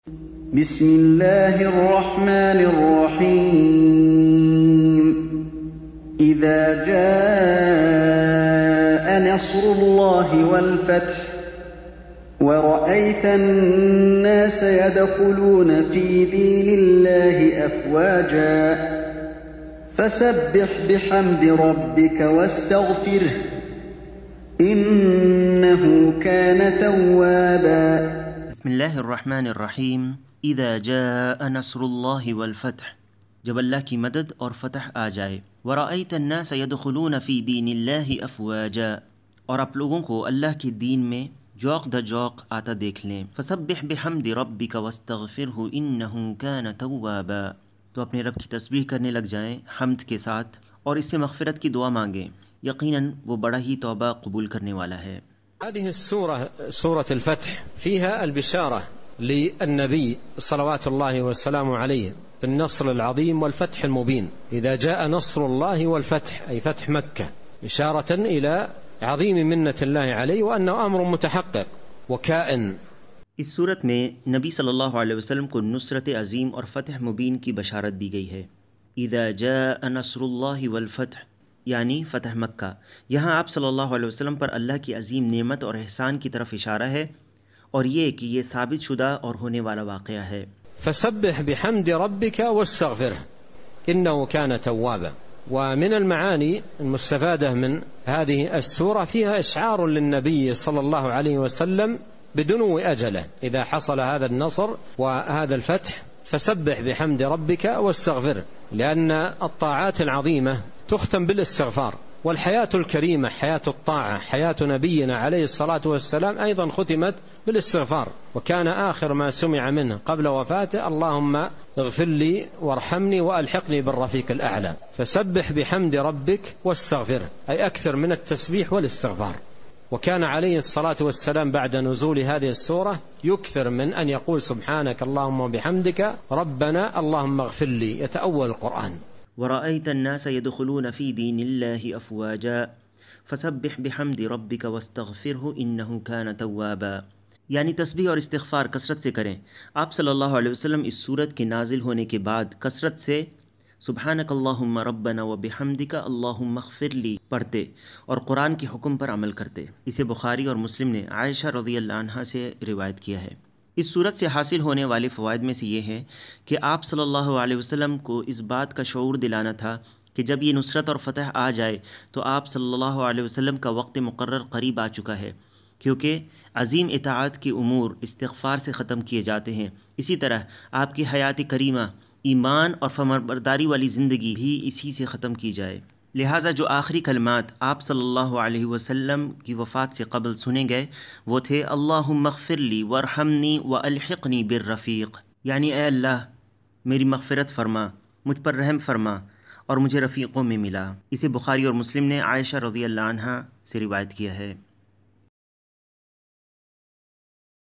बिस्मिल्लाहिर्रहमानिर्रहीम। इज़ा जाअ नस्रुल्लाहि वल फ़त्ह वरअयतन नास यदख़ुलून फ़ी दीनिल्लाहि अफ़वाजा फ़सब्बिह बिहम्दि रब्बिक वस्तग़फ़िरह इन्नहु कान तव्वाबा। बिस्मिल्लाहिर्रहमानिर्रहीम। इज़ा जाअ नस्रुल्लाहि वल फ़त्ह, जब अल्लाह की मदद और फ़तह आ जाए। वरअयतन नास यदख़ुलून फ़ी दीनिल्लाहि अफ़वाजा, और आप लोगों को अल्लाह के दीन में जौक़ द जौक़ आता देख लें। फ़सब्बिह बिहम्दि रब्बिक वस्तग़फ़िरहु इन्नहु कान तव्वाबा, तो अपने रब की तस्बीह करने लग जाएं हम्द के साथ और इससे मग़फ़िरत की दुआ मांगें, यकीनन वो बड़ा ही तौबा कबूल करने वाला है। هذه السورة سورة الفتح فيها البشارة للنبي صلوات الله وسلامه عليه بالنصر العظيم والفتح المبين. إذا جاء نصر الله والفتح أي فتح مكة، إشارة إلى عظيم منة الله عليه وأنه أمر متحقق وكائن. इस सूरत में नबी सल्लल्लाहु अलैहि वसल्लम को नुसरत अज़ीम और फ़तह मुबीन की बशारत दी गई है। इज़ा जाअ नस्रुल्लाहि वल फ़त्ह यानी फ़तह मक्का। यहाँ आप सल्लल्लाहु अलैहि वसल्लम पर अल्लाह की अज़ीम नेमत और एहसान की तरफ इशारा है, और ये कि ये साबित शुदा और होने वाला वाक़या है। फसब्बिह बिहम्दि रब्बिक वस्तग़फ़िरह इन्नहु कान तव्वाबा। ومن المعاني المستفادة من هذه السورة فيها إشعار للنبي صلى الله عليه وسلم بدنو أجله إذا حصل هذا النصر وهذا الفتح، فسبح بحمد ربك واستغفره، لأن الطاعات العظيمة تختم بالاستغفار، والحياة الكريمة حياة الطاعة حياة نبينا عليه الصلاة والسلام أيضا ختمت بالاستغفار، وكان آخر ما سمع منه قبل وفاته اللهم اغفر لي وارحمني وألحقني بالرفيق الأعلى. فسبح بحمد ربك واستغفره أي أكثر من التسبيح والاستغفار. وكان عليه الصلاة والسلام بعد نزول هذه السورة يكثر من أن يقول سبحانك اللهم وبحمدك ربنا اللهم اغفر لي، يتأول القرآن. वरअयत अन्नास यदख़ुलून फ़ी दीनिल्लाहि अफ़वाजा फ़सब्बिह बिहम्दि रब्बिक वस्तग़फ़िरहु इन्नहु कान तव्वाबा, यानी तस्बीह और इस्तिग़फ़ार कसरत से करें। आप सल्लल्लाहु अलैहि वसल्लम इस सूरत के नाजिल होने के बाद कसरत से सुब्हानक अल्लाहुम्मा रब्बना व बिहम्दिका अल्लाहुम्मा अग़फ़िरली पढ़ते और कुरान के हुक्म पर अमल करते। इसे बुखारी और मुस्लिम ने आयशा रज़ियल्लाहु अन्हा से रिवायत किया है। इस सूरत से हासिल होने वाले फ़वाइद में से ये है कि आप सल्लल्लाहु अलैहि वसल्लम को इस बात का शऊर दिलाना था कि जब ये नुसरत और फ़तह आ जाए तो आप सल्लल्लाहु अलैहि वसल्लम का वक्त मुक़र्रर करीब आ चुका है, क्योंकि अज़ीम इताअत के उमूर इस्तिग़फ़ार से ख़त्म किए जाते हैं। इसी तरह आपकी हयात करीमा ईमान और फरमाबरदारी वाली ज़िंदगी भी इसी से ख़त्म की जाए। लिहाजा जो आखिरी कलमात आप सल्लल्लाहु अलैहि वसल्लम की वफ़ात से क़ब्ल सुने गए वो थे अल्लाहुम्मा अग़फ़िरली वरहमनी व अलहिक़नी बिर्रफ़ीक़, यानी ऐ अल्लाह मेरी मग़फ़िरत फ़रमा, मुझ पर रहम फ़रमा और मुझे रफ़ीक़ों में मिला। इसे बुखारी और मुस्लिम ने आयशा रज़ियल्लाहु अन्हा से रिवायत किया है।